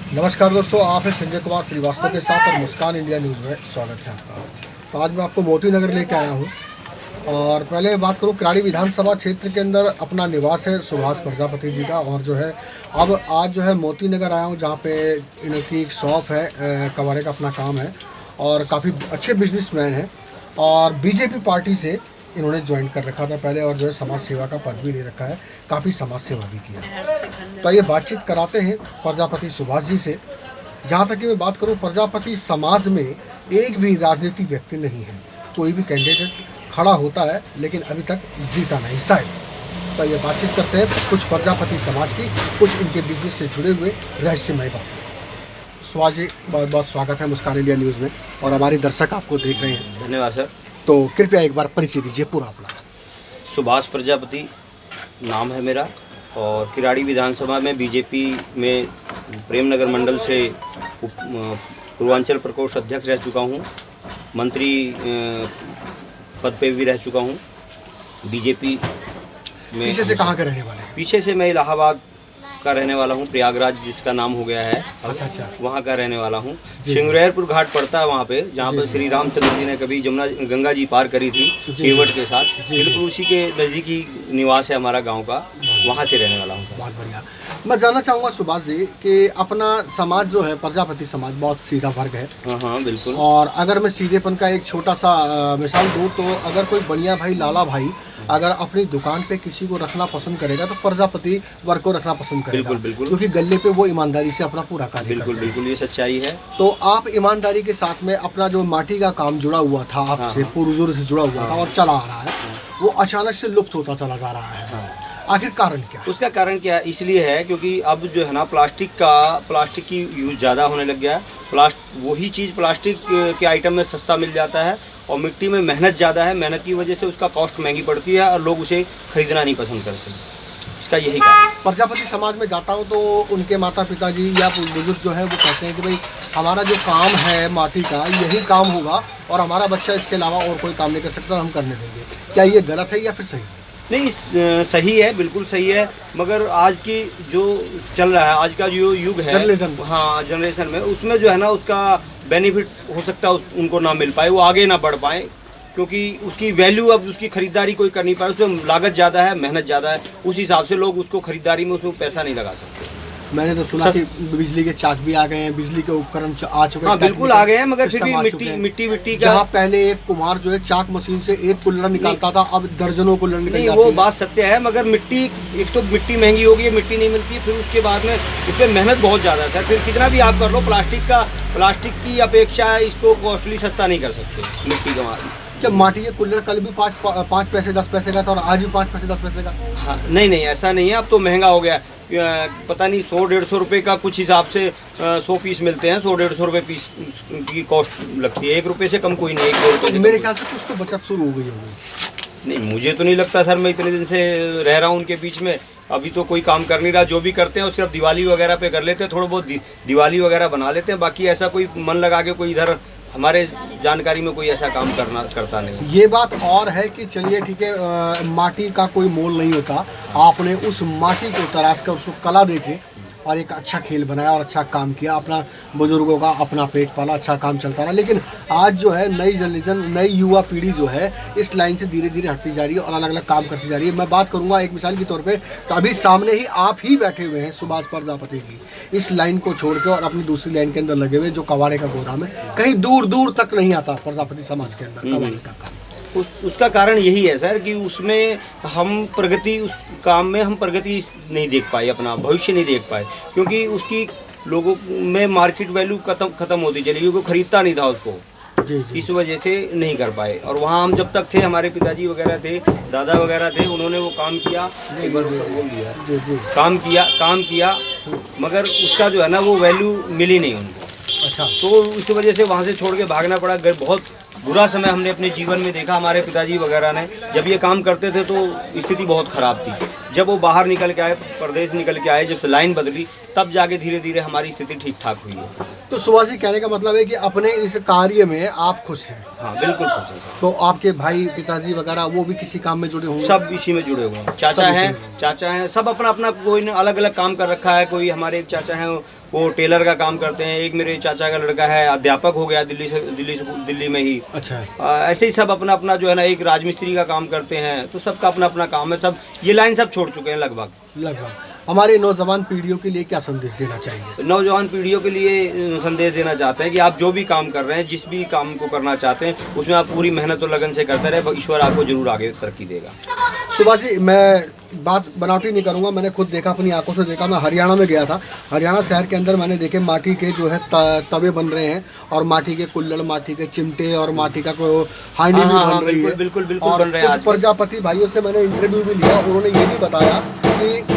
नमस्कार दोस्तों, आप हैं संजय कुमार श्रीवास्तव के साथ और मुस्कान इंडिया न्यूज़ में स्वागत है आपका। तो आज मैं आपको मोती नगर लेके आया हूँ और पहले बात करूँ, किराड़ी विधानसभा क्षेत्र के अंदर अपना निवास है सुभाष प्रजापति जी का। और जो है अब आज जो है मोती नगर आया हूँ, जहाँ पे इनकी एक शॉप है, कबाड़े का अपना काम है और काफ़ी अच्छे बिजनेसमैन हैं और बीजेपी पार्टी से इन्होंने ज्वाइन कर रखा था पहले और जो है समाज सेवा का पद भी ले रखा है, काफ़ी समाज सेवा भी किया है। तो ये बातचीत कराते हैं प्रजापति सुभाष जी से। जहाँ तक कि मैं बात करूँ, प्रजापति समाज में एक भी राजनीतिक व्यक्ति नहीं है, कोई भी कैंडिडेट खड़ा होता है लेकिन अभी तक जीता नहीं शायद। तो ये बातचीत करते हैं कुछ प्रजापति समाज की, कुछ इनके बिजनेस से जुड़े हुए रहस्यमय बात। सुभाष जी, बहुत बहुत स्वागत है मुस्कान इंडिया न्यूज़ में और हमारे दर्शक आपको देख रहे हैं। धन्यवाद सर। तो कृपया एक बार परिचय दीजिए पूरा अपना। सुभाष प्रजापति नाम है मेरा और किराड़ी विधानसभा में बीजेपी में प्रेमनगर मंडल से पूर्वांचल प्रकोष्ठ अध्यक्ष रह चुका हूँ, मंत्री पद पे भी रह चुका हूँ बीजेपी में। पीछे से कहाँ के रहने वाले हैं? पीछे से मैं इलाहाबाद का रहने वाला हूँ, प्रयागराज जिसका नाम हो गया है, अच्छा, वहाँ का रहने वाला हूँ। सिंगरैरपुर घाट पड़ता है वहाँ पे, जहाँ पर श्री रामचंद्र जी ने कभी गंगा जी पार करी थी केवट के साथ, बिल्कुल उसी के नज़दीकी निवास है हमारा गांव का, वहाँ से रहने वाला हूँ। बहुत बढ़िया। मैं जानना चाहूँगा सुभाष जी कि अपना समाज जो है प्रजापति समाज बहुत सीधा वर्ग है। हाँ बिल्कुल। और अगर मैं सीधेपन का एक छोटा सा मिसाल दूँ तो अगर कोई बढ़िया भाई लाला भाई अगर अपनी दुकान पे किसी को रखना पसंद करेगा तो प्रजापति वर्ग को रखना पसंद करेगा। बिल्कुल बिल्कुल, क्योंकि गले पे वो ईमानदारी से अपना पूरा कार्य बिल्कुल करते हैं। बिल्कुल, ये सच्चाई है। तो आप ईमानदारी के साथ में अपना जो माटी का काम जुड़ा हुआ था आपसे, पूर्वजों से जुड़ा हुआ था और चला आ रहा है, वो अचानक से लुप्त होता चला जा रहा है। आखिर कारण क्या है? उसका कारण क्या इसलिए है क्योंकि अब जो है ना प्लास्टिक की यूज ज़्यादा होने लग गया है। वही चीज़ प्लास्टिक के आइटम में सस्ता मिल जाता है और मिट्टी में मेहनत ज़्यादा है, मेहनत की वजह से उसका कॉस्ट महंगी पड़ती है और लोग उसे खरीदना नहीं पसंद करते। इसका यही कारण। प्रजापति समाज में जाता हूँ तो उनके माता पिताजी या बुजुर्ग जो है वो कहते हैं कि भाई हमारा जो काम है माटी का यही काम होगा और हमारा बच्चा इसके अलावा और कोई काम नहीं कर सकता, हम करने देंगे। क्या ये गलत है या फिर सही? नहीं, सही है, बिल्कुल सही है, मगर आज की जो चल रहा है, आज का जो युग है जनरेशन में, उसमें जो है ना उसका बेनिफिट हो सकता है उनको ना मिल पाए, वो आगे ना बढ़ पाए, क्योंकि उसकी वैल्यू अब उसकी खरीदारी कोई कर नहीं पाए, उसमें लागत ज़्यादा है, मेहनत ज़्यादा है, उस हिसाब से लोग उसको खरीदारी में उसमें पैसा नहीं लगा सकते। मैंने तो सुना कि बिजली के चाक भी आ गए हैं, बिजली के उपकरण आ चुके हैं। हाँ बिल्कुल आ गए हैं, मगर फिर भी मिट्टी का, जहाँ पहले एक कुम्हार जो है चाक मशीन से एक कुल्हड़ निकालता था, अब दर्जनों कुल्हड़ निकल जाती है। वो बात सत्य है, मगर मिट्टी, एक तो मिट्टी महंगी हो गई, मिट्टी नहीं मिलती है, फिर उसके बाद में उस पर मेहनत बहुत ज़्यादा है सर। फिर कितना भी आप कर लो, प्लास्टिक की अपेक्षा इसको कॉस्टली सस्ता नहीं कर सकते मिट्टी का माल। जब माटी के कुल्हड़ कल भी 5 पैसे 10 पैसे का था और आज भी 5 पैसे 10 पैसे का। हाँ नहीं, ऐसा नहीं है, अब तो महंगा हो गया। पता नहीं 100-150 रुपये का कुछ हिसाब से 100 पीस मिलते हैं, 100-150 रुपये पीस की कॉस्ट लगती है, 1 रुपये से कम कोई नहीं, 1-2 रुपये। मेरे ख्याल से कुछ तो बचत शुरू हो गई होगी। नहीं, मुझे तो नहीं लगता सर, मैं इतने दिन से रह रहा हूँ उनके बीच में, अभी तो कोई काम कर नहीं रहा। जो भी करते हैं वो सिर्फ दिवाली वगैरह पे कर लेते हैं, थोड़ा बहुत दिवाली वगैरह बना लेते हैं, बाकी ऐसा कोई मन लगा के कोई इधर हमारे जानकारी में कोई ऐसा काम करता नहीं। ये बात और है कि चलिए ठीक है, माटी का कोई मोल नहीं होता, आपने उस माटी को तराश कर उसको कला देके और एक अच्छा खेल बनाया और अच्छा काम किया, अपना बुजुर्गों का अपना पेट पाला, अच्छा काम चलता रहा। लेकिन आज जो है नई जनरेशन, नई युवा पीढ़ी जो है इस लाइन से धीरे धीरे हटती जा रही है और अलग अलग काम करती जा रही है। मैं बात करूंगा एक मिसाल के तौर पे, अभी सामने ही आप ही बैठे हुए हैं सुभाष प्रजापति जी, इस लाइन को छोड़ के और अपनी दूसरी लाइन के अंदर लगे हुए, जो कबाड़े का गोदाम है, कहीं दूर दूर तक नहीं आता प्रजापति समाज के अंदर कबाड़े का काम। उसका कारण यही है सर कि उसमें उस काम में हम प्रगति नहीं देख पाए, अपना भविष्य नहीं देख पाए, क्योंकि उसकी लोगों में मार्केट वैल्यू खत्म होती चली, क्योंकि खरीदता नहीं था उसको। इस वजह से नहीं कर पाए। और वहाँ हम जब तक थे, हमारे पिताजी वगैरह थे, दादा वगैरह थे, उन्होंने वो काम किया, एक बार बोल दिया, काम किया, मगर उसका जो है ना वो वैल्यू मिली नहीं उनको। अच्छा, तो इस वजह से वहाँ से छोड़ के भागना पड़ा। बहुत बुरा समय हमने अपने जीवन में देखा, हमारे पिताजी वगैरह ने जब ये काम करते थे तो स्थिति बहुत ख़राब थी। जब वो बाहर निकल के आए, प्रदेश निकल के आए, जब से लाइन बदली, तब जाके धीरे धीरे हमारी स्थिति ठीक ठाक हुई है। तो सुभाष जी, कहने का मतलब है कि अपने इस कार्य में आप खुश हैं? हाँ बिल्कुल खुश हैं। तो आपके भाई पिताजी वगैरह वो भी किसी काम में जुड़े होंगे? सब इसी में जुड़े हुए हैं। चाचा हैं, सब अपना अपना कोई अलग अलग काम कर रखा है। कोई हमारे एक चाचा हैं वो टेलर का काम करते हैं, एक मेरे चाचा का लड़का है अध्यापक हो गया दिल्ली में ही। अच्छा। ऐसे ही सब अपना अपना जो है ना, एक राजमिस्त्री का काम करते हैं, तो सबका अपना अपना काम है, सब ये लाइन सब छोड़ चुके हैं लगभग। हमारे नौजवान पीढ़ियों के लिए क्या संदेश देना चाहिए? नौजवान पीढ़ियों के लिए संदेश देना चाहते हैं कि आप जो भी काम कर रहे हैं, जिस भी काम को करना चाहते हैं, उसमें आप पूरी मेहनत और लगन से करते रहे, ईश्वर आपको जरूर आगे तरक्की देगा। सुभाष जी, मैं बात बनावटी नहीं करूंगा, मैंने खुद देखा, अपनी आंखों से देखा। मैं हरियाणा में गया था, हरियाणा शहर के अंदर मैंने देखे माटी के जो है तवे बन रहे हैं, और माटी के कुल्हड़, माटी के चिमटे और माटी का हांडी भी बन रही है। बिल्कुल और बन रहे हैं। कुछ प्रजापति भाइयों से मैंने इंटरव्यू भी लिया, उन्होंने ये भी बताया कि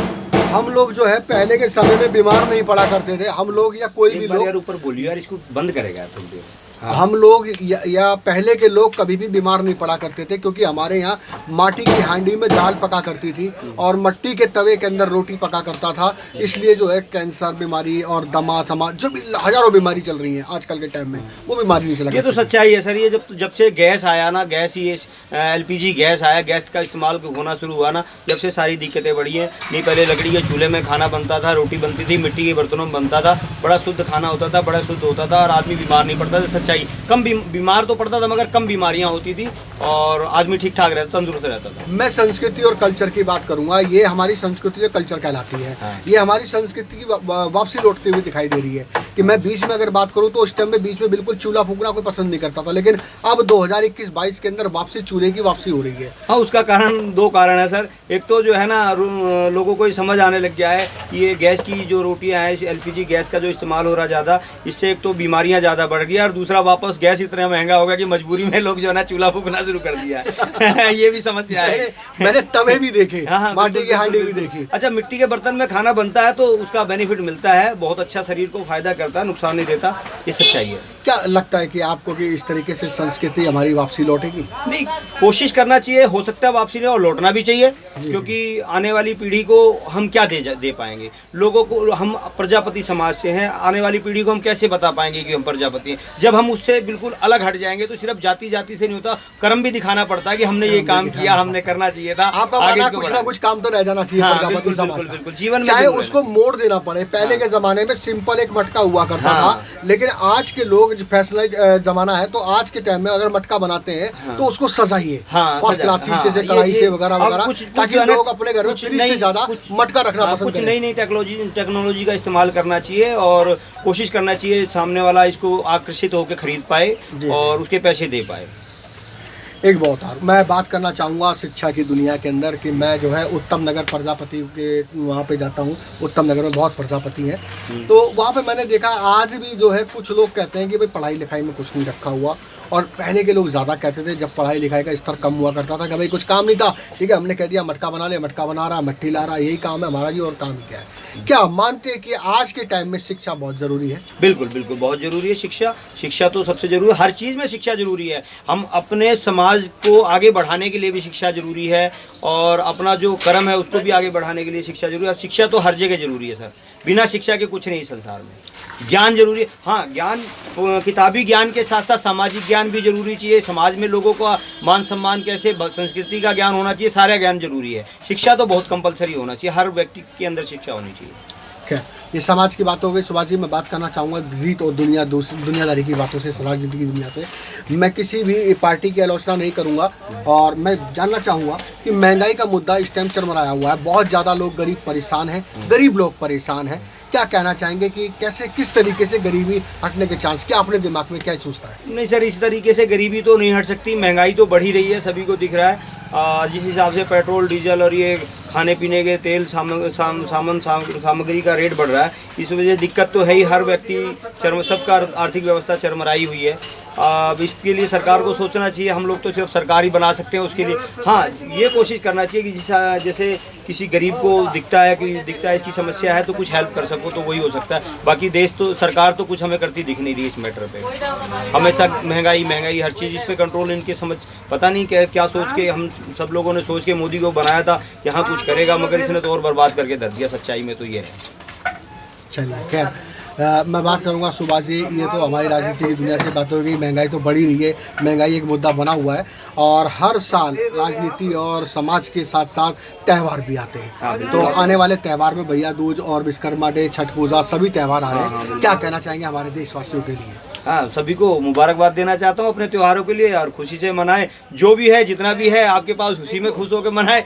हम लोग जो है पहले के समय में बीमार नहीं पड़ा करते थे। हम लोग या कोई भी लोग, ऊपर बोलिए यार, इसको बंद करेगा थोड़ी देर। हाँ। हम लोग या पहले के लोग कभी भी बीमार नहीं पड़ा करते थे, क्योंकि हमारे यहाँ माटी की हांडी में दाल पका करती थी और मिट्टी के तवे के अंदर रोटी पका करता था। इसलिए जो है कैंसर बीमारी और दमा जो भी हजारों बीमारी चल रही हैं आजकल के टाइम में, वो बीमारी नहीं चला। ये तो सच्चाई है सर। ये जब से गैस आया ना, गैस ही LPG गैस आया, गैस का इस्तेमाल होना शुरू हुआ ना, जब से सारी दिक्कतें बढ़ी हैं। नहीं पहले लकड़ी के चूल्हे में खाना बनता था, रोटी बनती थी, मिट्टी के बर्तनों में बनता था, बड़ा शुद्ध खाना होता था, बड़ा शुद्ध होता था, और आदमी बीमार नहीं पड़ता था। सच्चाई, कम बीमार तो पड़ता था मगर कम बीमारियां होती थी, और आदमी ठीक ठाक रहता, तंदुरुस्त रहता था। मैं संस्कृति और कल्चर की बात करूंगा। ये हमारी संस्कृति और कल्चर कहलाती है। हाँ। ये हमारी संस्कृति की वापसी लौटती हुई दिखाई दे रही है। कि मैं बीच में अगर बात करूं तो उस टाइम में बीच में बिल्कुल चूल्हा फूकना कोई पसंद नहीं करता था, लेकिन अब 2021-22 के अंदर वापसी, चूल्हे की वापसी हो रही है। हाँ, उसका कारण दो कारण है सर। एक तो जो है ना, लोगों को समझ आने लग गया है कि ये गैस की जो रोटियां हैं, LPG गैस का जो इस्तेमाल हो रहा ज़्यादा, इससे एक तो बीमारियां ज़्यादा बढ़ गई, और दूसरा वापस गैस इतना महंगा हो गया कि मजबूरी में लोग जो है ना चूल्हा फूकना शुरू कर दिया है। ये भी समस्या है। मैंने तवे भी देखे, हाँ, माटी की हांडी भी देखी। अच्छा, मिट्टी के बर्तन में खाना बनता है तो उसका बेनिफिट मिलता है, बहुत अच्छा, शरीर को फायदा करता है, नुकसान नहीं देता। ये सच्चाई है। क्या लगता है कि आपको कि इस तरीके से संस्कृति हमारी वापसी लौटेगी? नहीं, कोशिश करना चाहिए, हो सकता है वापसी नहीं, और लौटना भी चाहिए, क्योंकि आने वाली पीढ़ी को हम क्या दे पाएंगे? लोगों को, हम प्रजापति समाज से हैं, आने वाली पीढ़ी को हम कैसे बता पाएंगे कि हम प्रजापति हैं? जब हम उससे बिल्कुल अलग हट जाएंगे तो सिर्फ जाति से नहीं होता, कर्म भी दिखाना पड़ता है कि हमने ये काम किया, हमने करना चाहिए था। आपका मानना कुछ ना कुछ काम तो रह जाना चाहिए प्रजापति समाज का। बिल्कुल, जीवन में चाहे उसको मोड़ देना पड़े। पहले के जमाने में सिंपल एक मटका हुआ करता था, लेकिन आज के लोग, फैशनेबल जमाना है, तो आज के टाइम में अगर मटका बनाते हैं तो उसको सजाइए, फर्स्ट क्लास शीशे से, कढ़ाई से वगैरह वगैरह, ताकि लोग अपने घर में फ्रिज से ज्यादा मटका रखना पसंद करें। कुछ नई टेक्नोलॉजी का इस्तेमाल करना चाहिए, और कोशिश करना चाहिए सामने वाला इसको आकर्षित होकर खरीद पाए और उसके पैसे दे पाए। एक बहुत और मैं बात करना चाहूँगा शिक्षा की दुनिया के अंदर, कि मैं जो है उत्तम नगर प्रजापति के वहाँ पे जाता हूँ। उत्तम नगर में बहुत प्रजापति हैं, तो वहाँ पे मैंने देखा आज भी जो है कुछ लोग कहते हैं कि भाई पढ़ाई लिखाई में कुछ नहीं रखा हुआ, और पहले के लोग ज़्यादा कहते थे, जब पढ़ाई लिखाई का स्तर कम हुआ करता था कि भाई कुछ काम नहीं था, ठीक है, हमने कह दिया मटका बना ले, मटका बना रहा, मट्टी ला रहा, यही काम है हमारा जी, और काम क्या है? क्या मानते हैं कि आज के टाइम में शिक्षा बहुत ज़रूरी है? बिल्कुल बिल्कुल, बहुत ज़रूरी है शिक्षा तो सबसे ज़रूरी है। हर चीज़ में शिक्षा ज़रूरी है। हम अपने समाज को आगे बढ़ाने के लिए भी शिक्षा ज़रूरी है, और अपना जो कर्म है उसको भी आगे बढ़ाने के लिए शिक्षा ज़रूरी है। और शिक्षा तो हर जगह ज़रूरी है सर। बिना शिक्षा के कुछ नहीं संसार में। ज्ञान जरूरी है, हाँ, ज्ञान, किताबी ज्ञान के साथ साथ सामाजिक ज्ञान भी जरूरी चाहिए। समाज में लोगों को मान सम्मान कैसे, संस्कृति का ज्ञान होना चाहिए, सारा ज्ञान जरूरी है। शिक्षा तो बहुत कंपलसरी होना चाहिए, हर व्यक्ति के अंदर शिक्षा होनी चाहिए। खैर, ये समाज की बात हो गई। सुभाष जी, मैं बात करना चाहूँगा रीत और दुनियादारी की बातों से, राजनीति की दुनिया से। मैं किसी भी पार्टी की आलोचना नहीं करूँगा, और मैं जानना चाहूँगा कि महंगाई का मुद्दा इस टाइम चरमराया हुआ है, बहुत ज़्यादा लोग गरीब परेशान हैं, गरीब लोग परेशान हैं। क्या कहना चाहेंगे कि कैसे, किस तरीके से गरीबी हटने के चांस, क्या अपने दिमाग में क्या सोचता है? नहीं सर, इस तरीके से गरीबी तो नहीं हट सकती। महंगाई तो बढ़ ही रही है, सभी को दिख रहा है। जिस हिसाब से पेट्रोल, डीजल और ये खाने पीने के तेल, सामग्री का रेट बढ़ रहा है, इस वजह से दिक्कत तो है ही। हर व्यक्ति सबका आर्थिक व्यवस्था चरमराई हुई है। अब इसके लिए सरकार को सोचना चाहिए। हम लोग तो सिर्फ सरकार ही बना सकते हैं उसके लिए। हाँ, ये कोशिश करना चाहिए कि जैसे किसी गरीब को दिखता है इसकी समस्या है, तो कुछ हेल्प कर सको तो वही हो सकता है। बाकी देश तो, सरकार तो कुछ हमें करती दिख नहीं रही इस मैटर पे। हमेशा महंगाई हर चीज़, इस पे कंट्रोल इनके समझ पता नहीं क्या सोच के, हम सब लोगों ने सोच के मोदी को बनाया था यहाँ कुछ करेगा, मगर इसने तो और बर्बाद करके धर दिया। सच्चाई में तो ये है। चलिए, खैर, मैं बात करूंगा सुभाष जी, ये तो हमारी राजनीति की दुनिया से बात हो गई, महंगाई तो बढ़ी रही है, महंगाई एक मुद्दा बना हुआ है और हर साल राजनीति और समाज के साथ साथ त्यौहार भी आते हैं। तो आने वाले त्यौहार में भैया दूज और विश्वकर्मा डे, छठ पूजा, सभी त्यौहार आ रहे हैं, क्या कहना चाहेंगे हमारे देशवासियों के लिए? हाँ, सभी को मुबारकबाद देना चाहता हूँ अपने त्योहारों के लिए, और खुशी से मनाएं, जो भी है जितना भी है आपके पास उसी में खुश होकर मनाएं।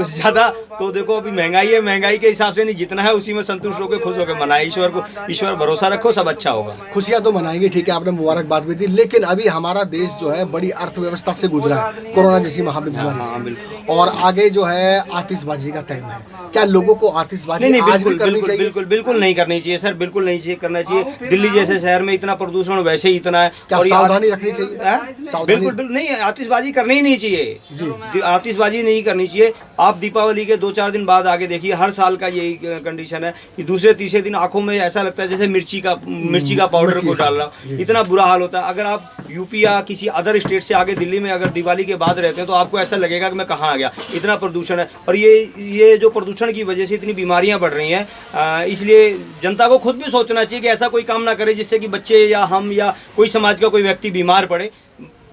ज़्यादा तो देखो अभी महंगाई है, महंगाई के हिसाब से नहीं, जितना है उसी में संतुष्ट होकर खुश होकर मनाएं। ईश्वर भरोसा रखो, सब अच्छा होगा। खुशियाँ तो मनाएंगे, ठीक है, आपने मुबारकबाद भी दी, लेकिन अभी हमारा देश जो है बड़ी अर्थव्यवस्था से गुजरा है कोरोना जैसी महामारी से, और आगे जो है आतिशबाजी का टाइम है। क्या लोगों को आतिशबाजी आज भी करनी चाहिए? बिल्कुल नहीं करनी चाहिए सर, बिल्कुल नहीं चाहिए करना चाहिए। दिल्ली जैसे शहर में इतना प्रदूषण वैसे ही इतना है, क्या सावधानी रखनी चाहिए? बिल्कुल नहीं, आतिशबाजी करनी ही नहीं चाहिए, आतिशबाजी नहीं करनी चाहिए। आप दीपावली के 2-4 दिन बाद आगे देखिए, हर साल का यही कंडीशन है कि दूसरे तीसरे दिन आंखों में ऐसा लगता है जैसे मिर्ची का पाउडर को डाल रहा, इतना बुरा हाल होता है। अगर आप यूपी या किसी अदर स्टेट से आगे दिल्ली में अगर दिवाली के बाद रहते हैं तो आपको ऐसा लगेगा कि मैं कहाँ आ गया, इतना प्रदूषण है। और ये जो प्रदूषण की वजह से इतनी बीमारियां बढ़ रही हैं, इसलिए जनता को खुद भी सोचना चाहिए कि ऐसा कोई काम ना करे जिससे कि बच्चे या हम या कोई समाज का कोई व्यक्ति बीमार पड़े।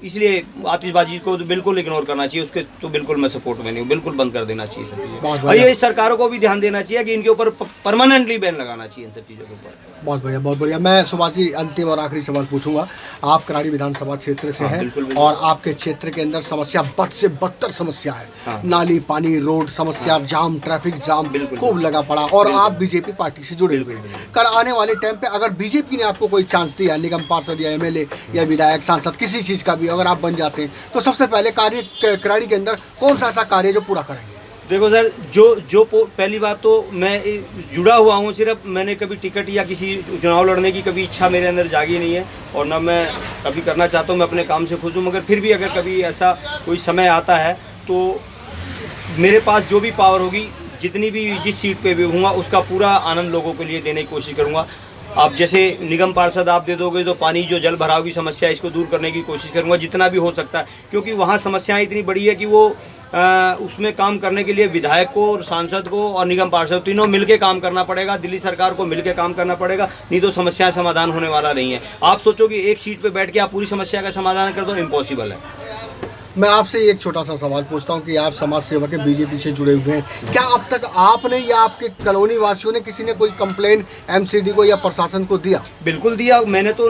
इसलिए आतिशबाजी को तो बिल्कुल इग्नोर करना चाहिए, उसके तो बिल्कुल मैं सपोर्ट में नहीं हूँ, बिल्कुल बंद कर देना चाहिए सब चीज़ें। और ये सरकारों को भी ध्यान देना चाहिए कि इनके ऊपर परमानेंटली बैन लगाना चाहिए इन सब चीज़ों के ऊपर। बहुत बढ़िया, बहुत बढ़िया। मैं सुभाष जी अंतिम और आखिरी सवाल पूछूंगा। आप कराड़ी विधानसभा क्षेत्र से हैं और आपके क्षेत्र के अंदर समस्या बद से बदतर समस्या है, नाली, पानी, रोड समस्या, जाम, ट्रैफिक जाम खूब लगा पड़ा, और आप बीजेपी पार्टी से जुड़े हुए हैं। कल आने वाले टाइम पे अगर बीजेपी ने आपको कोई चांस दिया, निगम पार्षद या एमएलए या विधायक, सांसद, किसी चीज़ का भी अगर आप बन जाते हैं, तो सबसे पहले कार्य कराड़ी के अंदर कौन सा ऐसा कार्य जो पूरा करेंगे? देखो सर, जो पहली बात तो मैं जुड़ा हुआ हूँ, सिर्फ मैंने कभी टिकट या किसी चुनाव लड़ने की कभी इच्छा मेरे अंदर जागी नहीं है, और ना मैं कभी करना चाहता हूँ। मैं अपने काम से खुश हूँ, मगर फिर भी अगर कभी ऐसा कोई समय आता है तो मेरे पास जो भी पावर होगी, जितनी भी जिस सीट पे भी हूँगा, उसका पूरा आनंद लोगों के लिए देने की कोशिश करूँगा। आप जैसे निगम पार्षद आप दे दोगे तो पानी जो जल भराव की समस्या है इसको दूर करने की कोशिश करूँगा जितना भी हो सकता है, क्योंकि वहाँ समस्याएं इतनी बड़ी है कि वो उसमें काम करने के लिए विधायक को और सांसद को और निगम पार्षद तीनों मिलके काम करना पड़ेगा, दिल्ली सरकार को मिलके काम करना पड़ेगा, नहीं तो समस्या समाधान होने वाला नहीं है। आप सोचो कि एक सीट पे बैठ के आप पूरी समस्या का समाधान कर दो, इम्पॉसिबल है। मैं आपसे एक छोटा सा सवाल पूछता हूं कि आप समाज सेवक के बीजेपी से जुड़े हुए हैं, क्या अब तक आपने या आपके कॉलोनी वासियों ने किसी ने कोई कंप्लेन एमसीडी को या प्रशासन को दिया? बिल्कुल दिया, मैं तो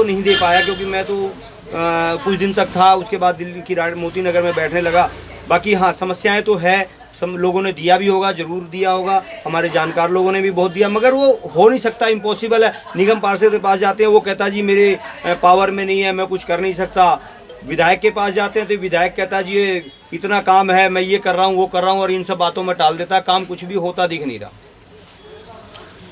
नहीं दे पाया, क्योंकि मैं तो कुछ दिन तक था, उसके बाद दिल्ली की मोती नगर में बैठने लगा। बाकी हाँ, समस्याएं तो है, सब लोगों ने दिया भी होगा, ज़रूर दिया होगा, हमारे जानकार लोगों ने भी बहुत दिया, मगर वो हो नहीं सकता, इम्पॉसिबल है। निगम पार्षद के पास जाते हैं, वो कहता जी मेरे पावर में नहीं है, मैं कुछ कर नहीं सकता। विधायक के पास जाते हैं तो विधायक कहता जी ये इतना काम है, मैं ये कर रहा हूँ, वो कर रहा हूँ, और इन सब बातों में टाल देता, काम कुछ भी होता दिख नहीं रहा।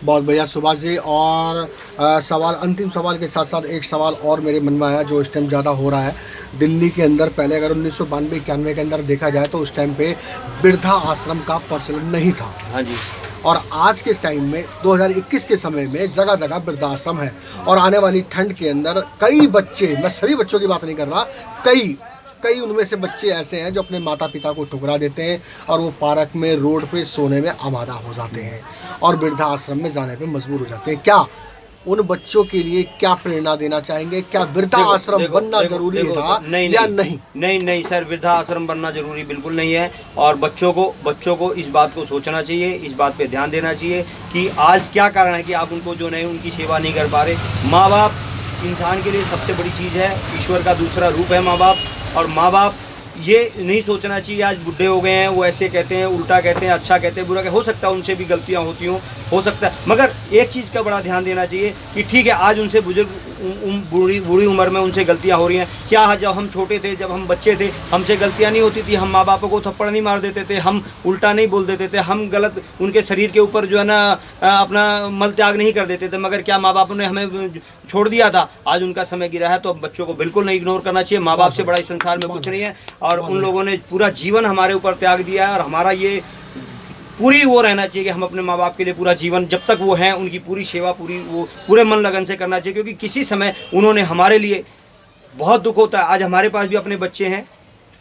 बहुत बढ़िया सुभाष जी। और अंतिम सवाल के साथ साथ एक सवाल और मेरे मन में आया जो इस टाइम ज़्यादा हो रहा है दिल्ली के अंदर। पहले अगर 1992-91 के अंदर देखा जाए तो उस टाइम पे वृद्धा आश्रम का प्रचलन नहीं था। हाँ जी। और आज के टाइम में 2021 के समय में जगह जगह वृद्धाश्रम है, और आने वाली ठंड के अंदर कई बच्चे, मैं सभी बच्चों की बात नहीं कर रहा, कई उनमें से बच्चे ऐसे हैं जो अपने माता पिता को ठुकरा देते हैं और वो पार्क में, रोड पे सोने में आमादा हो जाते हैं और वृद्धाश्रम में जाने पे मजबूर हो जाते हैं। क्या उन बच्चों के लिए क्या प्रेरणा देना चाहेंगे? क्या वृद्धाश्रम बनना जरूरी था या नहीं? नहीं सर, वृद्धाश्रम बनना जरूरी बिल्कुल नहीं है, और बच्चों को इस बात को सोचना चाहिए, इस बात पे ध्यान देना चाहिए कि आज क्या कारण है कि आप उनको जो नहीं उनकी सेवा नहीं कर पा रहे। माँ बाप इंसान के लिए सबसे बड़ी चीज़ है, ईश्वर का दूसरा रूप है माँ बाप, और माँ बाप ये नहीं सोचना चाहिए आज बुढ़े हो गए हैं, वो ऐसे कहते हैं, उल्टा कहते हैं, अच्छा कहते हैं, बुरा कहते हैं। हो सकता है उनसे भी गलतियां होती हों, हो सकता है, मगर एक चीज़ का बड़ा ध्यान देना चाहिए कि ठीक है आज उनसे बुजुर्ग बूढ़ी उम्र में उनसे गलतियां हो रही हैं। क्या जब हम छोटे थे, जब हम बच्चे थे, हमसे गलतियां नहीं होती थी, हम माँ बापों को थप्पड़ नहीं मार देते थे, हम उल्टा नहीं बोल देते थे, हम गलत उनके शरीर के ऊपर जो है ना अपना मल त्याग नहीं कर देते थे, मगर क्या माँ बापों ने हमें छोड़ दिया था? आज उनका समय गिरा है, तो बच्चों को बिल्कुल नहीं इग्नोर करना चाहिए। माँ बाप से बड़ा इस संसार में कुछ नहीं है, और उन लोगों ने पूरा जीवन हमारे ऊपर त्याग दिया है, और हमारा ये पूरी वो रहना चाहिए कि हम अपने माँ बाप के लिए पूरा जीवन जब तक वो हैं उनकी पूरी सेवा पूरे मन लगन से करना चाहिए, क्योंकि किसी समय उन्होंने हमारे लिए बहुत दुख होता है। आज हमारे पास भी अपने बच्चे हैं,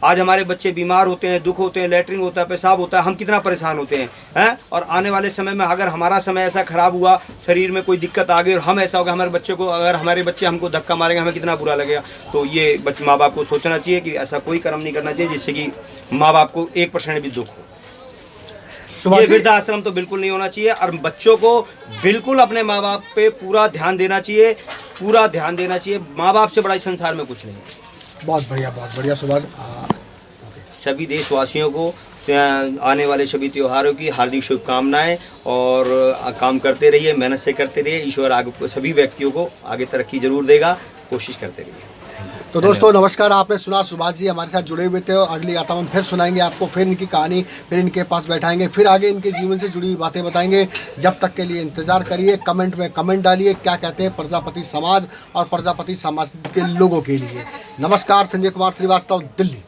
आज हमारे बच्चे बीमार होते हैं, दुख होते हैं, लेटरिन होता है, पेशाब होता है, हम कितना परेशान होते हैं। और आने वाले समय में अगर हमारा समय ऐसा खराब हुआ, शरीर में कोई दिक्कत आ गई और हम ऐसा होगा, हमारे बच्चे को, अगर हमारे बच्चे हमको धक्का मारेंगे, हमें कितना बुरा लगेगा। तो ये माँ बाप को सोचना चाहिए कि ऐसा कोई कर्म नहीं करना चाहिए जिससे कि माँ बाप को 1% भी दुख हो। ये वृद्धाश्रम तो बिल्कुल नहीं होना चाहिए और बच्चों को बिल्कुल अपने माँ बाप पे पूरा ध्यान देना चाहिए, पूरा ध्यान देना चाहिए। माँ बाप से बड़ा इस संसार में कुछ नहीं है। बहुत बढ़िया सुभाष। सभी देशवासियों को आने वाले सभी त्योहारों की हार्दिक शुभकामनाएं और काम करते रहिए, मेहनत से करते रहिए। ईश्वर आगे सभी व्यक्तियों को आगे तरक्की जरूर देगा, कोशिश करते रहिए। तो दोस्तों नमस्कार, आपने सुना सुभाष जी हमारे साथ जुड़े हुए थे और अगली गाथा में फिर सुनाएंगे आपको, फिर इनकी कहानी, फिर इनके पास बैठाएंगे, फिर आगे इनके जीवन से जुड़ी हुई बातें बताएंगे। जब तक के लिए इंतजार करिए, कमेंट में कमेंट डालिए क्या कहते हैं प्रजापति समाज और प्रजापति समाज के लोगों के लिए। नमस्कार, संजय कुमार श्रीवास्तव, दिल्ली।